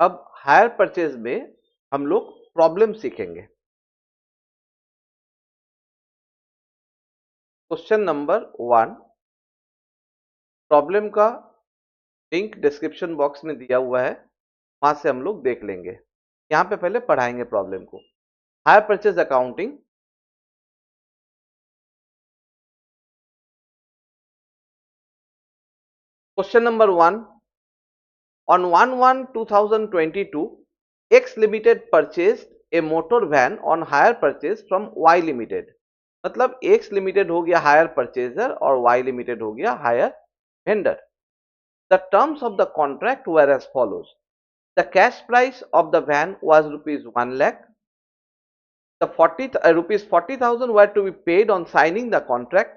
अब hire purchase में हम लोग प्रॉब्लम सीखेंगे। क्वेश्चन नंबर 1, प्रॉब्लम का लिंक डिस्क्रिप्शन बॉक्स में दिया हुआ है, वहां से हम लोग देख लेंगे। यहां पे पहले पढ़ाएंगे प्रॉब्लम को। Hire purchase accounting. Question number 1, on 1/1/2022, X Limited purchased a motor van on hire purchase from Y Limited। मतलब X Limited हो गया हायर परचेजर और Y Limited हो गया higher vendor. The terms of the contract were as follows: the cash price of the van was rupees 1 lakh. The rupees 40,000 were to be paid on signing the contract।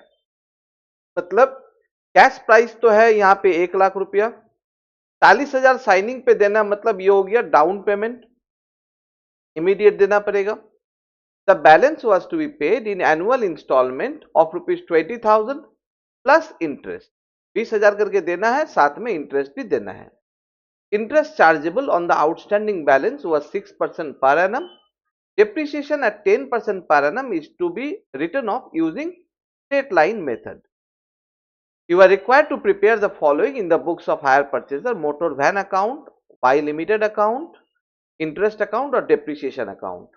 मतलब cash price तो है यहाँ पे 1 लाख रुपया, 40,000 signing पे देना, मतलब ये हो गया डाउन पेमेंट, इमीडिएट देना पड़ेगा। The balance was to be paid in annual instalment of ₹20,000 plus interest. 20,000 करके देना है, साथ में इंटरेस्ट भी देना है। Interest chargeable on the outstanding balance was 6% per annum. Depreciation at 10% per annum is to be written off using straight line method. You are required to prepare the following in the books of hire purchaser: motor van account, Y limited account, interest account और depreciation account।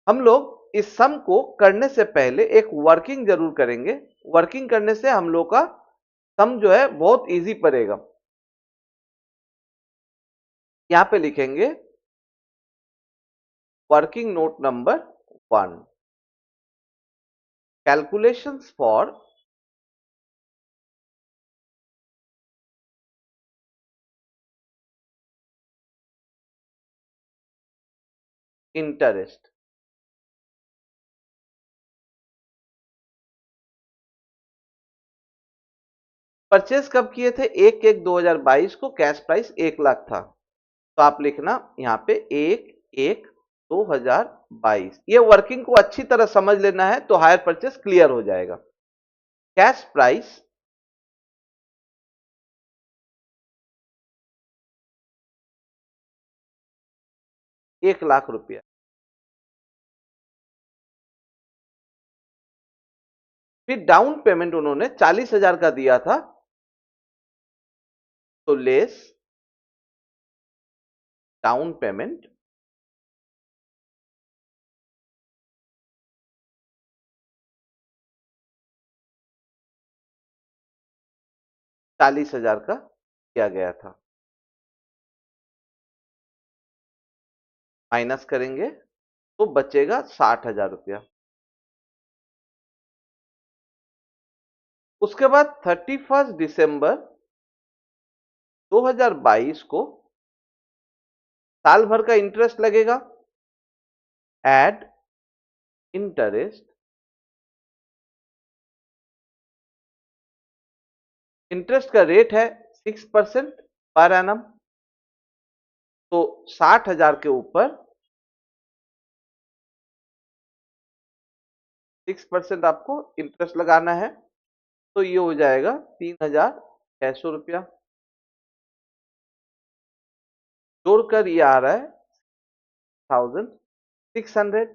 हम लोग इस सम को करने से पहले एक working जरूर करेंगे। वर्किंग करने से हम लोग का सम जो है बहुत इजी पड़ेगा। यहां पे लिखेंगे working note number 1, calculations for interest. Purchase कब किए थे? 1/1/2022 को। कैश प्राइस 1 लाख था, तो आप लिखना यहाँ पे 1/1/2022। ये वर्किंग को अच्छी तरह समझ लेना है तो हायर परचेज क्लियर हो जाएगा। Cash price ₹1,00,000। फिर डाउन पेमेंट उन्होंने 40,000 का दिया था, तो लेस डाउन पेमेंट 40,000 का किया गया था। माइनस करेंगे तो बचेगा 60,000 रुपया। उसके बाद 31 दिसंबर 2022 को साल भर का इंटरेस्ट लगेगा। Add interest. इंटरेस्ट का रेट है 6% पर एनम, तो 60,000 के ऊपर 6% आपको इंटरेस्ट लगाना है, तो ये हो जाएगा 3,600 रुपया। जोड़कर ये आ रहा है 1,600।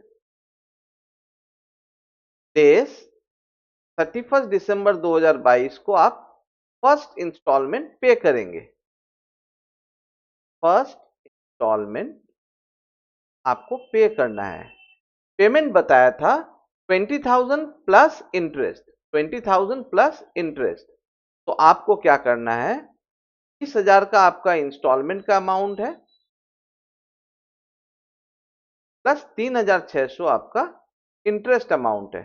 डेज 31 दिसंबर 2022 को आप फर्स्ट इंस्टॉलमेंट पे करेंगे। फर्स्ट इंस्टॉलमेंट आपको पे करना है। पेमेंट बताया था 20,000 प्लस इंटरेस्ट। 20,000 प्लस इंटरेस्ट, तो आपको क्या करना है, 30,000 का आपका इंस्टॉलमेंट का अमाउंट है, प्लस 3,600 आपका इंटरेस्ट अमाउंट है,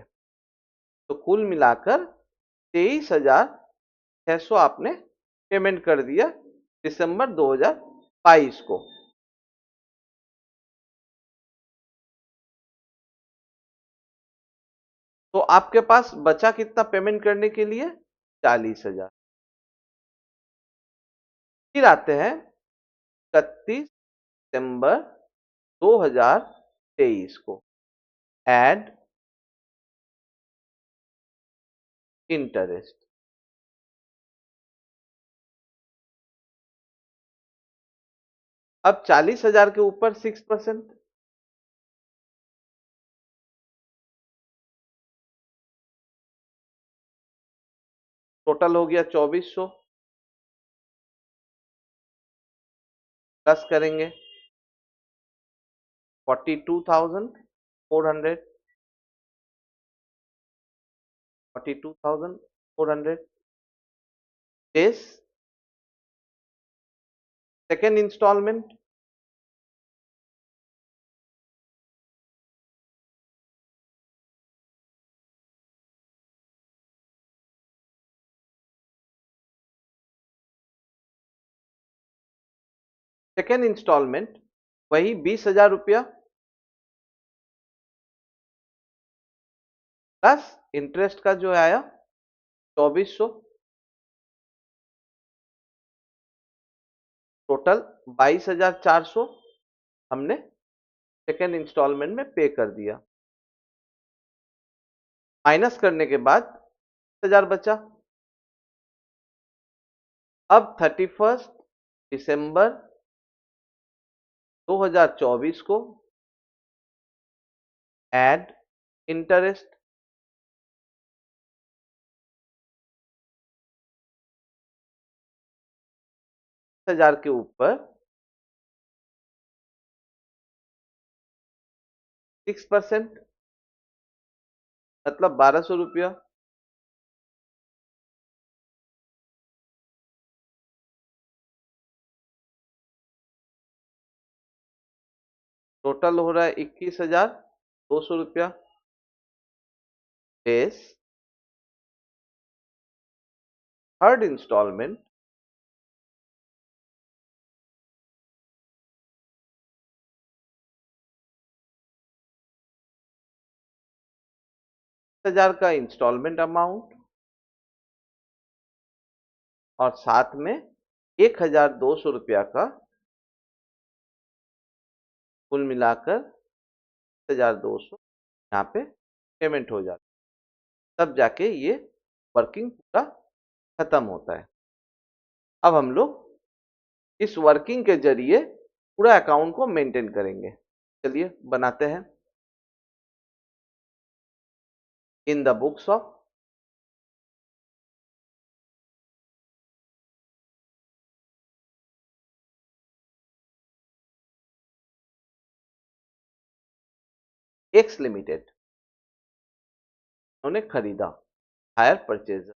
तो कुल मिलाकर 23,600 आपने पेमेंट कर दिया दिसंबर 2022 को। तो आपके पास बचा कितना पेमेंट करने के लिए? 40,000। फिर आते हैं 31 दिसंबर 2023 को। Add interest. अब 40,000 के ऊपर 6%, टोटल हो गया 2400, प्लस करेंगे 42,400, 42,400 is second instalment. Second instalment वही 20,000 रुपया प्लस इंटरेस्ट का जो आया 2400, टोटल 22,400 हमने सेकेंड इंस्टॉलमेंट में पे कर दिया। माइनस करने के बाद 10,000 बचा। अब 31 दिसंबर 2024 को एड इंटरेस्ट, हजार के ऊपर 6%, मतलब 1200 रुपया, टोटल हो रहा है 21,200 रुपया बेस थर्ड इंस्टॉलमेंट। हजार का इंस्टॉलमेंट अमाउंट और साथ में 1,200 रुपया का कुल मिलाकर 1,200 यहाँ पे पेमेंट हो जाता है, तब जाके ये वर्किंग पूरा खत्म होता है। अब हम लोग इस वर्किंग के जरिए पूरा अकाउंट को मेंटेन करेंगे। चलिए बनाते हैं। In the books of x limited, उन्होंने खरीदा, hire purchase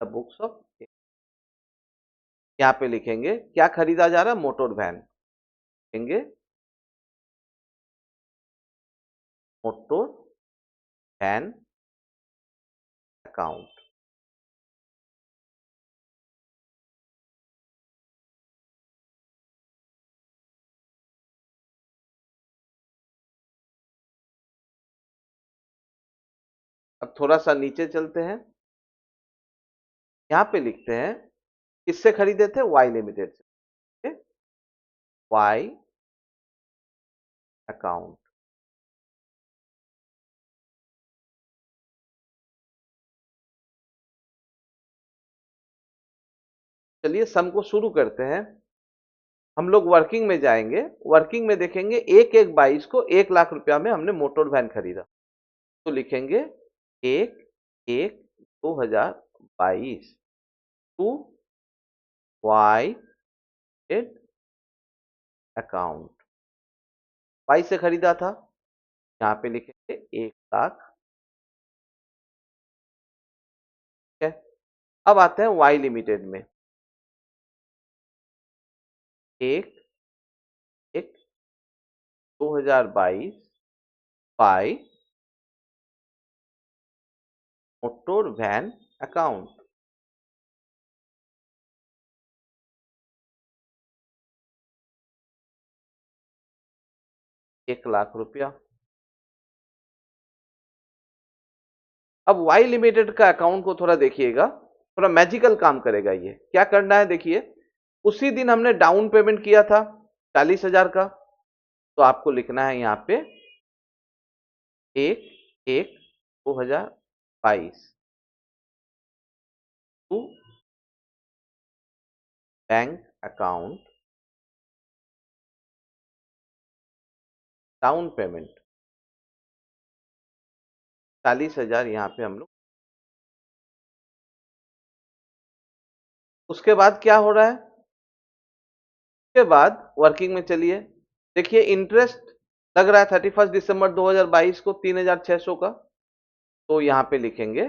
the books of, यहाँ पे लिखेंगे क्या खरीदा जा रहा है, मोटर वैन, लिखेंगे मोटर वैन अकाउंट। अब थोड़ा सा नीचे चलते हैं, यहाँ पे लिखते हैं किससे खरीदे थे, वाई लिमिटेड से, वाई अकाउंट। चलिए सम को शुरू करते हैं। हम लोग वर्किंग में जाएंगे, वर्किंग में देखेंगे 1/1/22 को 1,00,000 रुपया में हमने मोटर वैन खरीदा, तो लिखेंगे 1/1/2022 टू वाई अकाउंट। वाई से खरीदा था, यहाँ पे लिखेंगे 1,00,000। ठीक है, अब आते हैं वाई लिमिटेड में, 1/1/2022 बाई मोटर वैन अकाउंट। 1,00,000 रुपया। अब वाई लिमिटेड का अकाउंट को थोड़ा देखिएगा, थोड़ा मैजिकल काम करेगा ये। क्या करना है देखिए, उसी दिन हमने डाउन पेमेंट किया था 40,000 का, तो आपको लिखना है यहाँ पे 1/1/2022 to bank account down payment 40,000 यहाँ पे हम लोग। उसके बाद क्या हो रहा है, उसके बाद वर्किंग में चलिए, देखिए इंटरेस्ट लग रहा है 31 दिसंबर 2022 को 3,600 का। तो यहाँ पे लिखेंगे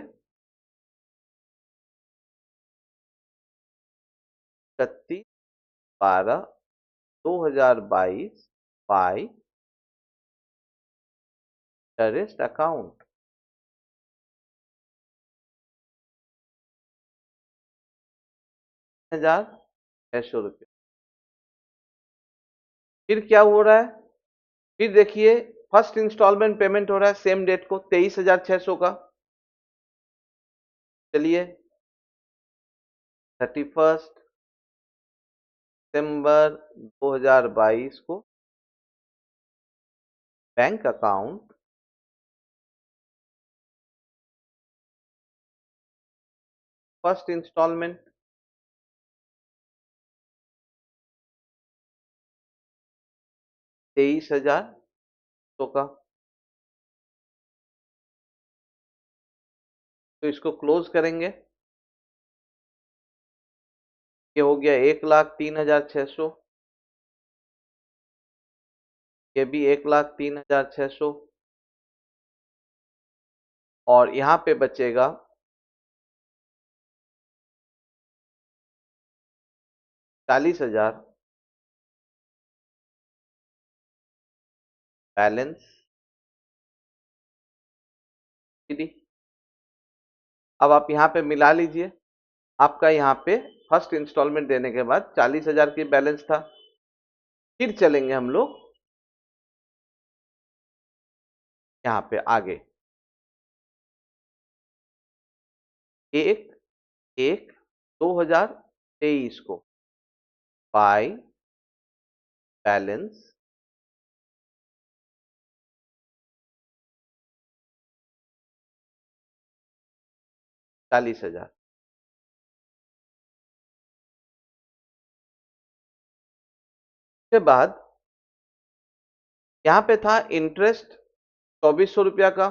31/12/2022 बाय इंटरेस्ट अकाउंट 1,600 रुपये। फिर क्या हो रहा है, फिर देखिए फर्स्ट इंस्टॉलमेंट पेमेंट हो रहा है सेम डेट को 23,600 का। चलिए 31 दिसंबर 2022 को बैंक अकाउंट फर्स्ट इंस्टॉलमेंट 23,000 का। तो इसको क्लोज करेंगे, ये हो गया 1,03,600, ये भी 1,03,600, और यहाँ पे बचेगा 40,000 बैलेंस। अब आप यहाँ पे मिला लीजिए, आपका यहाँ पे फर्स्ट इंस्टॉलमेंट देने के बाद 40,000 की बैलेंस था। फिर चलेंगे हम लोग यहाँ पे आगे, 1/1/2023 को बाय बैलेंस 40,000। के बाद यहाँ पे था इंटरेस्ट 2,400 रुपया का,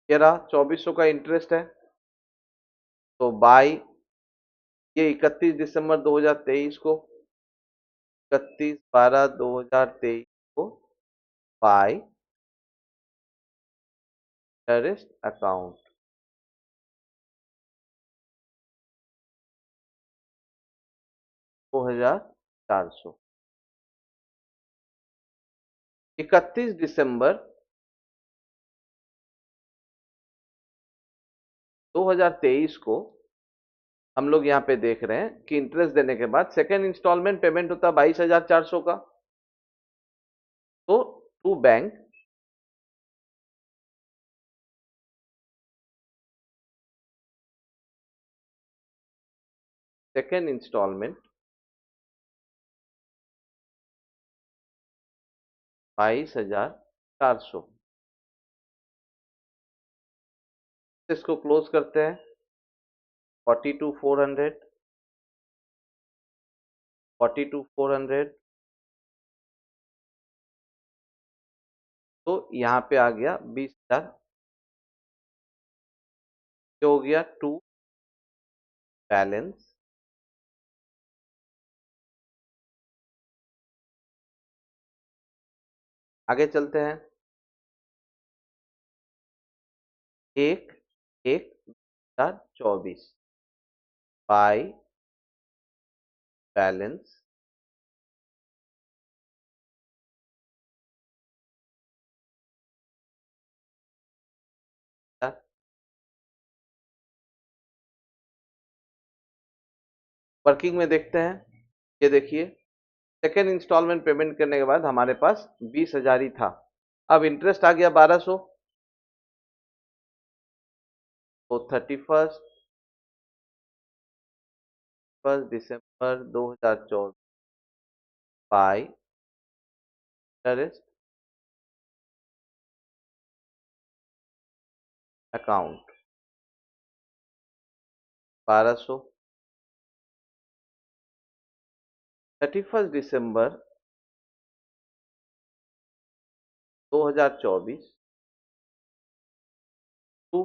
ये रहा 2,400 का इंटरेस्ट है। तो बाय ये 31 दिसंबर 2023 को, 31/12/2023 को बाय इंटरेस्ट अकाउंट 2,400। 31 दिसंबर 2023 को हम लोग यहाँ पे देख रहे हैं कि इंटरेस्ट देने के बाद सेकेंड इंस्टॉलमेंट पेमेंट होता है 22,400 का। तो टू बैंक सेकेंड इंस्टॉलमेंट 22,400, इसको क्लोज करते हैं, 42,400, 42,400। तो यहाँ पे आ गया 20,000, जो हो गया टू बैलेंस। आगे चलते हैं, 1/1/2024 बाय बैलेंस 1,000। वर्किंग में देखते हैं, ये देखिए सेकेंड इंस्टॉलमेंट पेमेंट करने के बाद हमारे पास 20,000 ही था। अब इंटरेस्ट आ गया 1,200। तो 31 दिसंबर 2024 बाय इंटरेस्ट अकाउंट 1,200। 31 दिसंबर 2024 to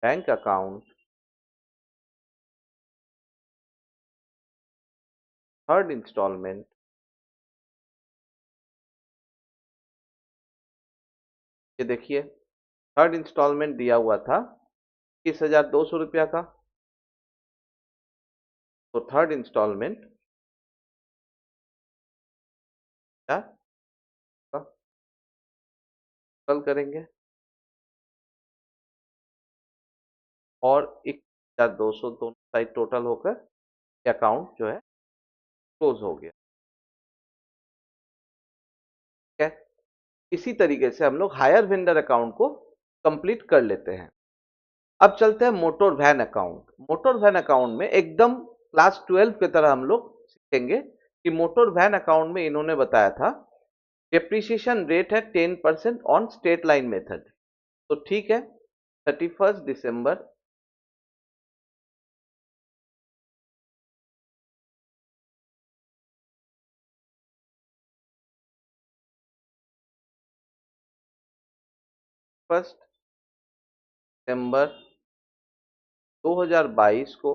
bank account third instalment. ये देखिए, थर्ड इंस्टॉलमेंट दिया हुआ था 21,200 रुपया का। तो थर्ड इंस्टॉलमेंट क्या कल करेंगे और 21,200 दोनों साइड टोटल होकर अकाउंट जो है क्लोज हो गया। ठीक है, इसी तरीके से हम लोग हायर वेंडर अकाउंट को कंप्लीट कर लेते हैं। अब चलते हैं motor van account. Motor van account में एकदम क्लास 12 की तरह हम लोग सीखेंगे कि मोटर वैन अकाउंट में इन्होंने बताया था डेप्रिसिएशन रेट है 10% ऑन स्ट्रेट लाइन मेथड। तो ठीक है, 31 दिसंबर 1 दिसंबर 2022 को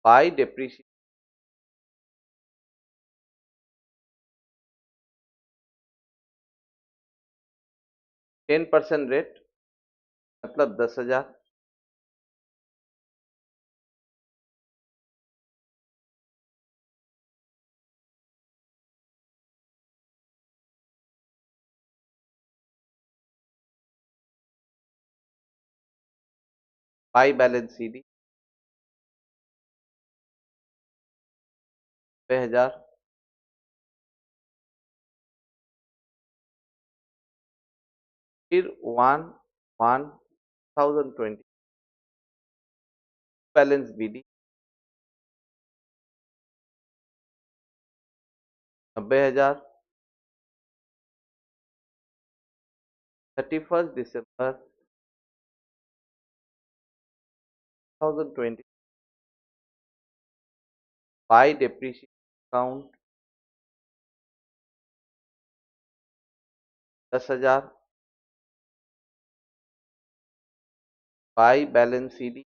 बाय डेप्रिसिएशन 10% रेट मतलब 10,000 बाय बैलेंस सीडी 90,000 फिर 1/1/2020 बैलेंस बीडी 90,000। 31 दिसंबर 2020 by depreciation account 10,000 by balance CD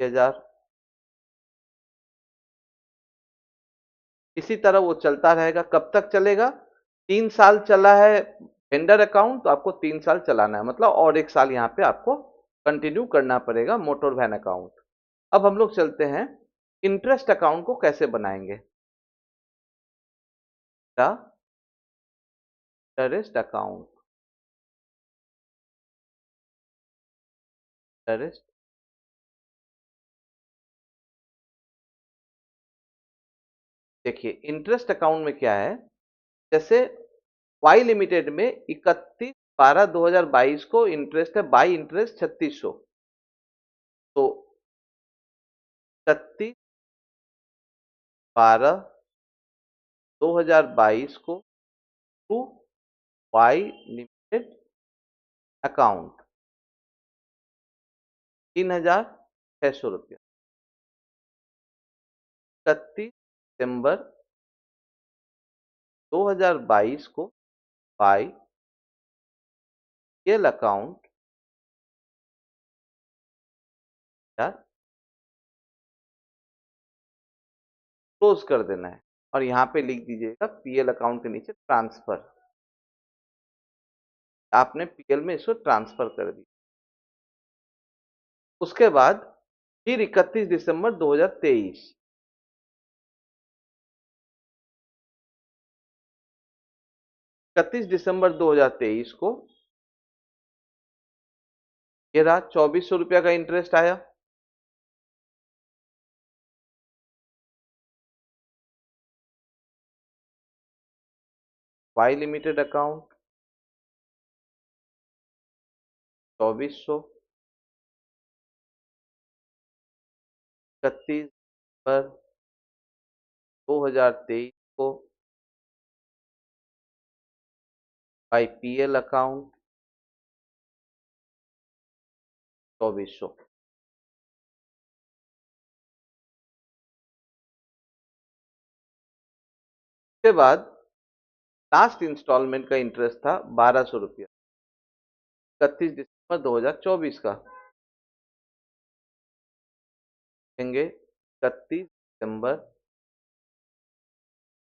6,000। इसी तरह वो चलता रहेगा। कब तक चलेगा? 3 साल चला है वेंडर अकाउंट, तो आपको 3 साल चलाना है, मतलब और 1 साल यहाँ पे आपको कंटिन्यू करना पड़ेगा मोटर वैन अकाउंट। अब हम लोग चलते हैं इंटरेस्ट अकाउंट को कैसे बनाएंगे। इंटरेस्ट अकाउंट, इंटरेस्ट देखिए, इंटरेस्ट अकाउंट में क्या है, जैसे वाई लिमिटेड में 31/12/2022 को इंटरेस्ट है, बाई इंटरेस्ट 3600। तो 31/12/2022 को टू वाई लिमिटेड अकाउंट 3,600 रुपया। 31 दिसंबर 2022 को बाई एल अकाउंट क्लोज कर देना है और यहाँ पे लिख दीजिएगा पीएल अकाउंट के नीचे ट्रांसफर। आपने पीएल में इसको ट्रांसफर कर दिया। उसके बाद फिर 31 दिसंबर 2023 31 दिसंबर 2023 को ये रहा 2,400 रुपया का इंटरेस्ट आया। वाई लिमिटेड अकाउंट 2,400 31 पर 2023 को बाई पीएल अकाउंट 2400। उसके बाद लास्ट इंस्टॉलमेंट का इंटरेस्ट था 1200 रुपया 31 दिसंबर 2024 का। देंगे 31 दिसंबर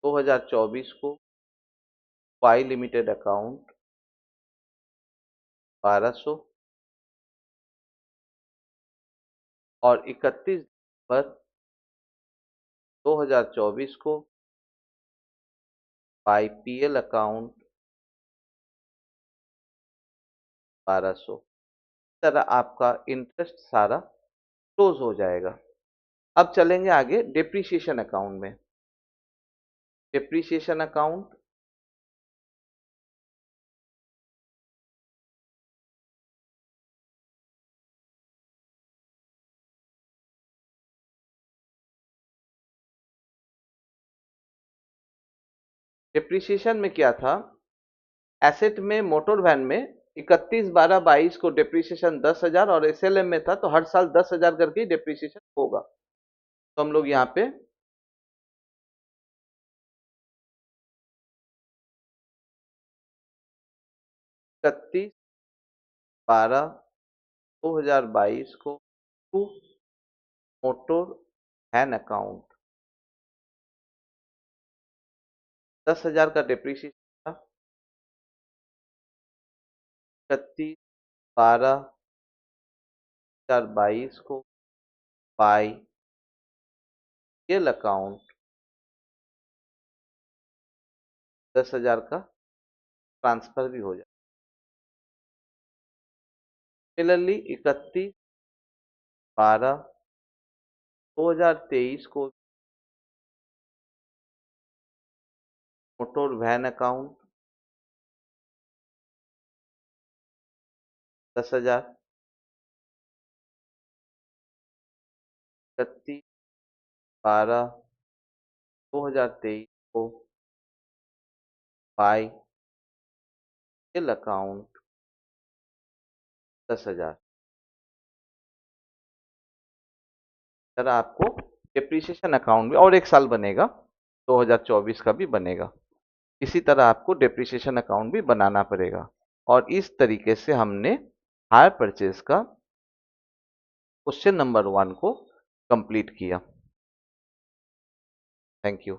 2024 को वाई लिमिटेड अकाउंट 1200 और 31 दिसंबर 2024 को बाई पीएल अकाउंट 1200। इस तरह आपका इंटरेस्ट सारा क्लोज हो जाएगा। अब चलेंगे आगे डेप्रीशिएशन अकाउंट में। डेप्रीशिएशन अकाउंट डेप्रीशिएशन में क्या था, एसेट में मोटर वैन में 31/12/22 को डेप्रीशिएशन 10,000 और एसएलएम में था तो हर साल 10,000 करके डेप्रीशिएशन होगा। तो हम लोग यहाँ पे 31/12/2022 को टू मोटर वैन अकाउंट 10,000 का डेप्रीशिएशन था। 31/12/2022 को बाई पीएल अकाउंट 10,000 का ट्रांसफर भी हो जाए। सिमिलरली 31/12/2023 को मोटर वैन अकाउंट 10,000। 31/12/2023 को बाई पीएल अकाउंट 10,000। तरह आपको डेप्रीशिएशन अकाउंट में और एक साल बनेगा, 2024 का भी बनेगा। इसी तरह आपको डेप्रीशिएशन अकाउंट भी बनाना पड़ेगा। और इस तरीके से हमने हायर परचेज का क्वेश्चन नंबर 1 को कंप्लीट किया। Thank you.